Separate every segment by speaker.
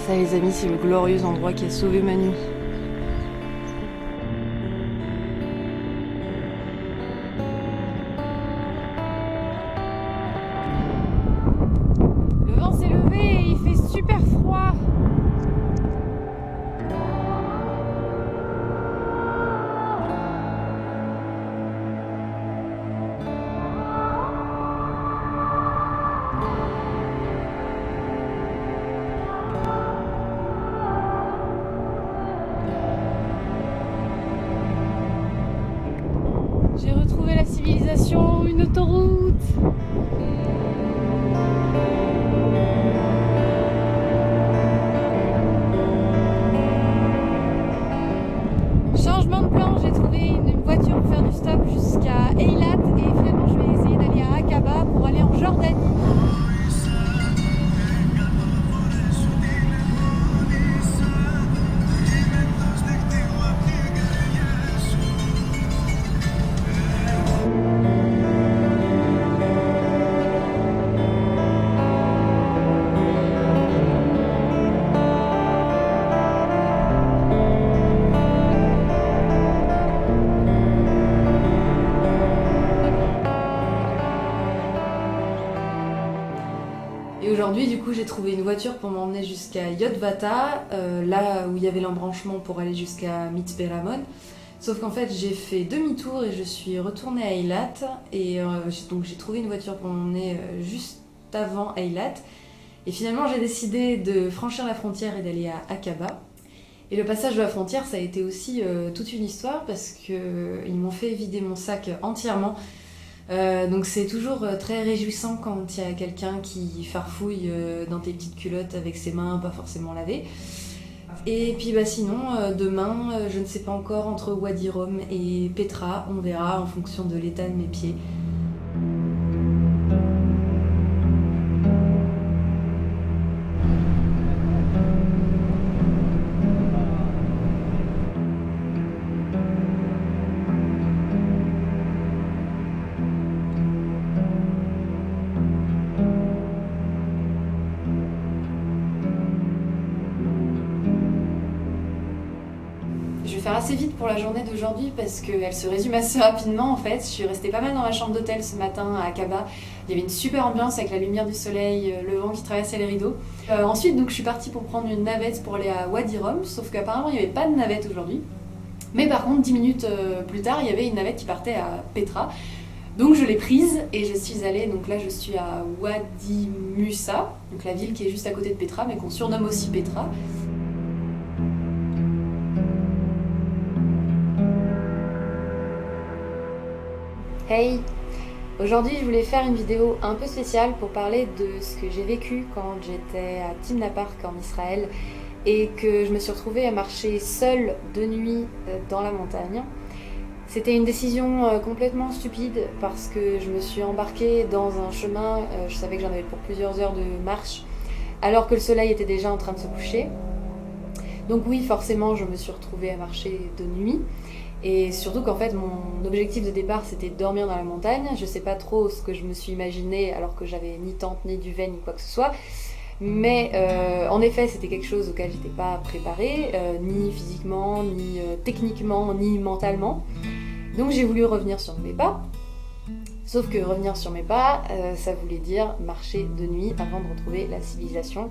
Speaker 1: Ça les amis, c'est le glorieux endroit qui a sauvé ma nuit. Le vent s'est levé et il fait super froid. J'ai retrouvé la civilisation, une autoroute. Changement de plan, j'ai trouvé une voiture pour faire du stop jusqu'à Eilat et finalement je vais essayer d'aller à Aqaba pour aller en Jordanie. Et aujourd'hui, du coup, j'ai trouvé une voiture pour m'emmener jusqu'à Yotvata, là où il y avait l'embranchement pour aller jusqu'à Mitzpe-Ramon. Sauf qu'en fait, j'ai fait demi-tour et je suis retournée à Eilat. Et donc, j'ai trouvé une voiture pour m'emmener juste avant Eilat. Et finalement, j'ai décidé de franchir la frontière et d'aller à Aqaba. Et le passage de la frontière, ça a été aussi toute une histoire parce qu'ils m'ont fait vider mon sac entièrement. Donc c'est toujours très réjouissant quand il y a quelqu'un qui farfouille dans tes petites culottes avec ses mains pas forcément lavées. Et puis sinon, demain, je ne sais pas encore, entre Wadi Rum et Petra, on verra en fonction de l'état de mes pieds. Je vais faire assez vite pour la journée d'aujourd'hui parce qu'elle se résume assez rapidement en fait. Je suis restée pas mal dans ma chambre d'hôtel ce matin à Aqaba. Il y avait une super ambiance avec la lumière du soleil, le vent qui traversait les rideaux. Ensuite donc, je suis partie pour prendre une navette pour aller à Wadi Rum, sauf qu'apparemment il n'y avait pas de navette aujourd'hui. Mais par contre 10 minutes plus tard il y avait une navette qui partait à Petra. Donc je l'ai prise et je suis allée, donc là je suis à Wadi Musa, donc la ville qui est juste à côté de Petra mais qu'on surnomme aussi Petra. Hey! Aujourd'hui je voulais faire une vidéo un peu spéciale pour parler de ce que j'ai vécu quand j'étais à Timna Park en Israël et que je me suis retrouvée à marcher seule de nuit dans la montagne. C'était une décision complètement stupide parce que je me suis embarquée dans un chemin, je savais que j'en avais pour plusieurs heures de marche alors que le soleil était déjà en train de se coucher. Donc oui, forcément je me suis retrouvée à marcher de nuit. Et surtout qu'en fait mon objectif de départ c'était de dormir dans la montagne. Je sais pas trop ce que je me suis imaginé alors que j'avais ni tente, ni duvet, ni quoi que ce soit. Mais en effet c'était quelque chose auquel j'étais pas préparée, ni physiquement, ni techniquement, ni mentalement. Donc j'ai voulu revenir sur mes pas. Sauf que revenir sur mes pas, ça voulait dire marcher de nuit avant de retrouver la civilisation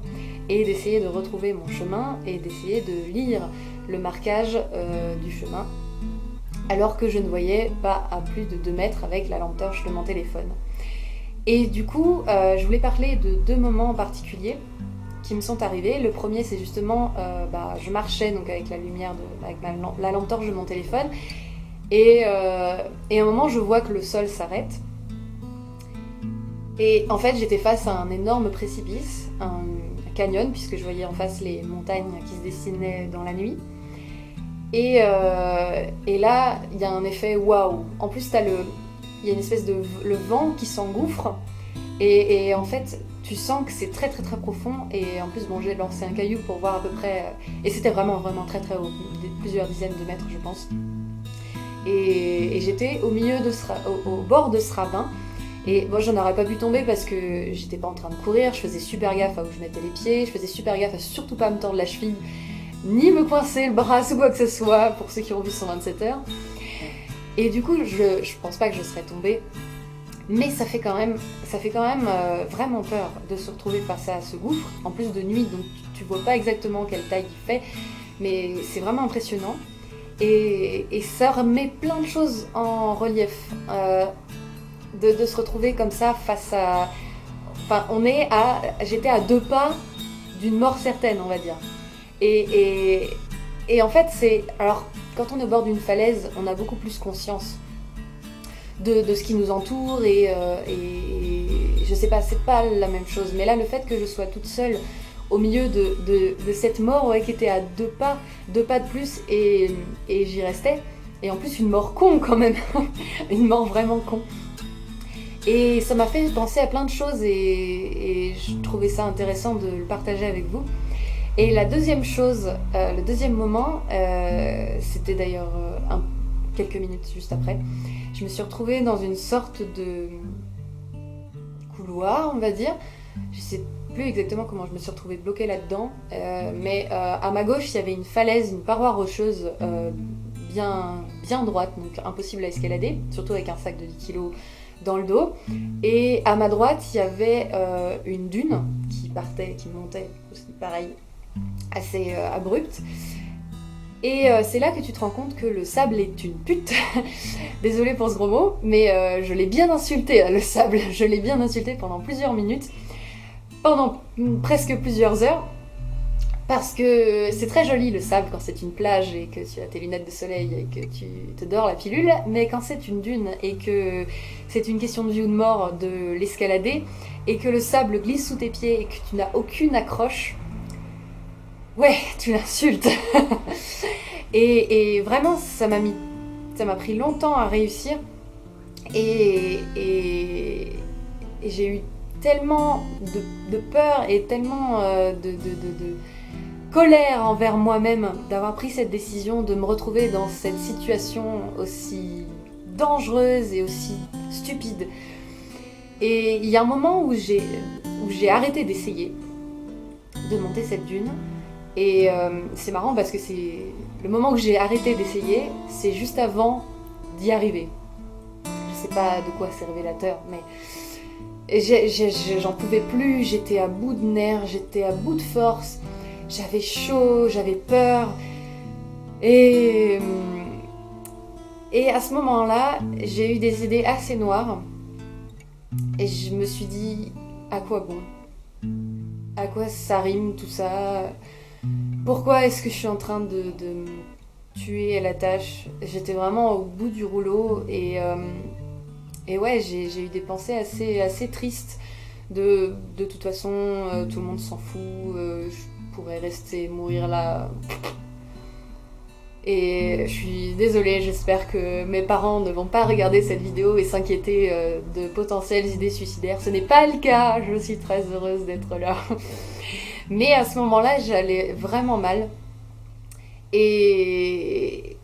Speaker 1: et d'essayer de retrouver mon chemin et d'essayer de lire le marquage du chemin alors que je ne voyais pas à plus de 2 mètres avec la lampe torche de mon téléphone. Et du coup, je voulais parler de 2 moments en particulier qui me sont arrivés. Le premier, c'est justement, je marchais donc avec la lumière, avec la lampe torche de mon téléphone, et à un moment, je vois que le sol s'arrête. Et en fait, j'étais face à un énorme précipice, un canyon, puisque je voyais en face les montagnes qui se dessinaient dans la nuit. Et là, il y a un effet waouh. En plus, il y a une espèce de le vent qui s'engouffre. Et en fait, tu sens que c'est très très très profond, et en plus bon, j'ai lancé un caillou pour voir à peu près, et c'était vraiment vraiment très très haut, plusieurs dizaines de mètres je pense. Et j'étais au milieu au bord de ce ravin. Et moi, j'en aurais pas pu tomber parce que j'étais pas en train de courir, je faisais super gaffe à où je mettais les pieds, je faisais super gaffe à surtout pas me tordre la cheville, ni me coincer le bras ou quoi que ce soit, pour ceux qui ont vu 127 heures. Et du coup, je pense pas que je serais tombée, mais ça fait quand même vraiment peur de se retrouver face à ce gouffre, en plus de nuit, donc tu vois pas exactement quelle taille il fait, mais c'est vraiment impressionnant. Et ça remet plein de choses en relief, de se retrouver comme ça face à... Enfin, j'étais à 2 pas d'une mort certaine, on va dire. Et en fait, alors, quand on est au bord d'une falaise, on a beaucoup plus conscience de ce qui nous entoure, et je sais pas, c'est pas la même chose. Mais là, le fait que je sois toute seule au milieu de cette mort, ouais, qui était à 2 pas de plus, et j'y restais. Et en plus, une mort con quand même, une mort vraiment con. Et ça m'a fait penser à plein de choses, et je trouvais ça intéressant de le partager avec vous. Et la deuxième chose, le deuxième moment, c'était d'ailleurs quelques minutes juste après, je me suis retrouvée dans une sorte de couloir, on va dire. Je sais plus exactement comment je me suis retrouvée bloquée là-dedans, mais à ma gauche, il y avait une falaise, une paroi rocheuse bien droite, donc impossible à escalader, surtout avec un sac de 10 kilos dans le dos. Et à ma droite, il y avait une dune qui montait aussi, pareil, assez abrupte. Et c'est là que tu te rends compte que le sable est une pute. Désolée pour ce gros mot, mais je l'ai bien insulté, le sable. Je l'ai bien insulté pendant plusieurs minutes, pendant presque plusieurs heures. Parce que c'est très joli le sable quand c'est une plage et que tu as tes lunettes de soleil et que tu te dors la pilule, mais quand c'est une dune et que c'est une question de vie ou de mort de l'escalader, et que le sable glisse sous tes pieds et que tu n'as aucune accroche, ouais, tu l'insultes. Et vraiment, ça m'a pris longtemps à réussir, et j'ai eu tellement de peur et tellement de colère envers moi-même d'avoir pris cette décision, de me retrouver dans cette situation aussi dangereuse et aussi stupide. Et il y a un moment où j'ai arrêté d'essayer de monter cette dune. Et c'est marrant parce que c'est le moment où j'ai arrêté d'essayer, c'est juste avant d'y arriver. Je sais pas de quoi c'est révélateur, mais j'en pouvais plus, j'étais à bout de nerfs, j'étais à bout de force. J'avais chaud, j'avais peur, et à ce moment-là, j'ai eu des idées assez noires, et je me suis dit, à quoi bon? À quoi ça rime tout ça? Pourquoi est-ce que je suis en train de me tuer à la tâche? J'étais vraiment au bout du rouleau, et ouais, j'ai eu des pensées assez tristes. De toute façon, tout le monde s'en fout, je pourrais rester mourir là. Et je suis désolée, j'espère que mes parents ne vont pas regarder cette vidéo et s'inquiéter de potentielles idées suicidaires. Ce n'est pas le cas, je suis très heureuse d'être là. Mais à ce moment-là, j'allais vraiment mal. Et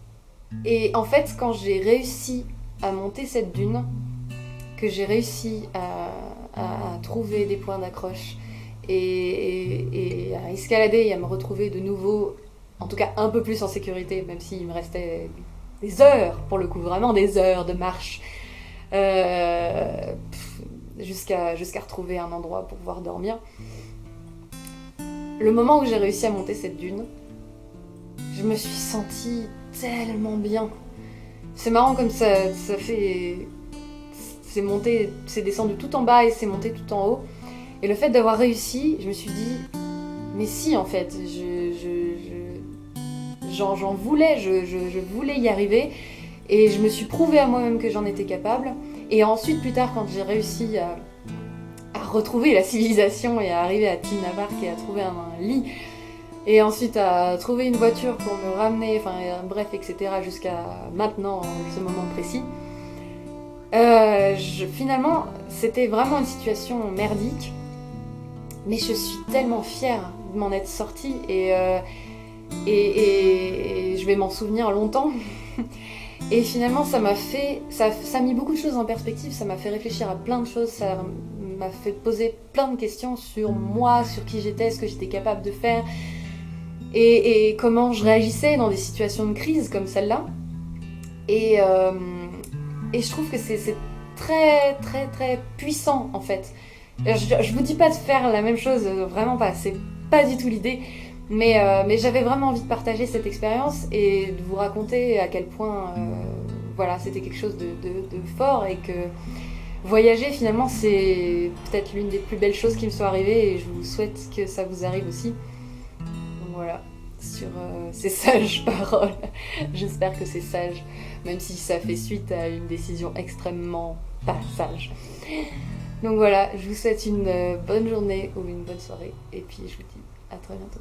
Speaker 1: en fait, quand j'ai réussi à monter cette dune, que j'ai réussi à trouver des points d'accroche et à escalader et à me retrouver de nouveau, en tout cas un peu plus en sécurité, même s'il me restait des heures, pour le coup, vraiment des heures de marche, jusqu'à retrouver un endroit pour pouvoir dormir. Le moment où j'ai réussi à monter cette dune, je me suis sentie tellement bien. C'est marrant comme ça fait... C'est monté, c'est descendu tout en bas et c'est monté tout en haut. Et le fait d'avoir réussi, je me suis dit, mais si en fait, j'en voulais, je voulais y arriver, et je me suis prouvé à moi-même que j'en étais capable. Et ensuite, plus tard, quand j'ai réussi à retrouver la civilisation et à arriver à Timna Park et à trouver un lit, et ensuite à trouver une voiture pour me ramener, enfin bref, etc., jusqu'à maintenant, ce moment précis, finalement, c'était vraiment une situation merdique. Mais je suis tellement fière de m'en être sortie et je vais m'en souvenir longtemps. Et finalement, ça a mis beaucoup de choses en perspective, ça m'a fait réfléchir à plein de choses, ça m'a fait poser plein de questions sur moi, sur qui j'étais, ce que j'étais capable de faire, et comment je réagissais dans des situations de crise comme celle-là. Et je trouve que c'est très très très puissant en fait. Je vous dis pas de faire la même chose, vraiment pas, c'est pas du tout l'idée. Mais j'avais vraiment envie de partager cette expérience et de vous raconter à quel point voilà, c'était quelque chose de fort et que voyager finalement c'est peut-être l'une des plus belles choses qui me sont arrivées et je vous souhaite que ça vous arrive aussi. Donc voilà, sur ces sages paroles, j'espère que c'est sage, même si ça fait suite à une décision extrêmement pas sage. Donc voilà, je vous souhaite une bonne journée ou une bonne soirée et puis je vous dis à très bientôt.